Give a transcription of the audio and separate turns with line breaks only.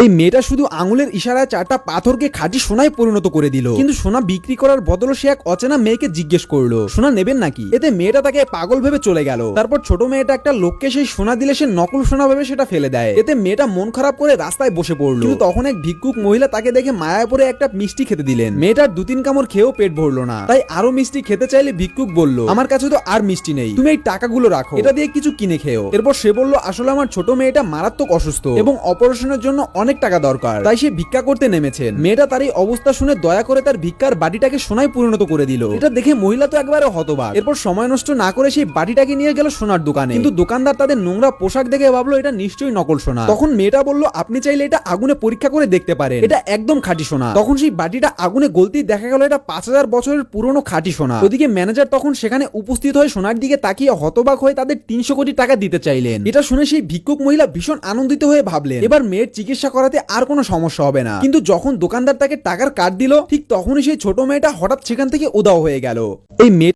এই মেয়েটা শুধু আঙুলের ইশারায় 4টা পাথরকে খাঁটি সোনায় পরিণত করে দিল। কিন্তু সোনা বিক্রি করার বদলে সে এক অচেনা মেয়েকে জিজ্ঞেস করলো সোনা নেবেন নাকি। এতে মেয়েটা তাকে পাগল ভেবে চলে গেল। তারপর ছোট মেয়েটা একটা লোককে সেই সোনা দিলে সে নকল সোনা ভেবে সেটা ফেলে দেয়। এতে মেয়েটা মন খারাপ করে রাস্তায় বসে পড়লো। কিন্তু তখন এক ভিক্ষুক মহিলা তাকে দেখে মায়ায় পড়ে একটা মিষ্টি খেতে দিলেন। মেয়েটার 2-3 কামড় খেয়েও পেট ভরলো না। তাই আরো মিষ্টি খেতে চাইলে ভিক্ষুক বলল আমার কাছে তো আর মিষ্টি নেই, তুমি এই টাকাগুলো রাখো, এটা দিয়ে কিছু কিনে খেও। এরপর সে বলল আসলে আমার ছোট মেয়েটা মারাত্মক অসুস্থ এবং অপারেশনের জন্য অনেক টাকা দরকার, তাই সে ভিক্ষা করতে নেমেছেন। মেয়েটা তার এই অবস্থা শুনে দয়া করে তার ভিক্ষার বাটিটাকে সোনায় পরিণত করে দিল। এটা দেখে মহিলা তো একবারে হতবাক। এরপর সময় নষ্ট না করে সেই বাটিটাকে নিয়ে গেল সোনার দোকানে। কিন্তু দোকানদার তাদের নোংরা পোশাক দেখে ভাবলো এটা নিশ্চয়ই নকল সোনা। তখন মেয়েটা বলল আপনি চাইলে এটা আগুনে পরীক্ষা করে দেখতে পারেন, এটা একদম খাঁটি সোনা। তখন সেই বাটিটা আগুনে গলতেই দেখা গেল এটা 5000 বছরের পুরনো খাঁটি সোনা। ওদিকে ম্যানেজার তখন সেখানে উপস্থিত হয়ে সোনার দিকে তাকিয়ে হতবাক হয়ে তাদের 300 কোটি টাকা দিতে চাইলেন। এটা শুনে সেই ভিক্ষুক মহিলা ভীষণ আনন্দিত হয়ে ভাবলেন এবার মেয়ের চিকিৎসা করাতে আর কোনো সমস্যা হবে না। কিন্তু যখন দোকানদার তাকে টাকার কার্ড দিল ঠিক তখনই সেই ছোট মেয়েটা হঠাৎ সেখান থেকে উধাও হয়ে গেল। এই মেয়ে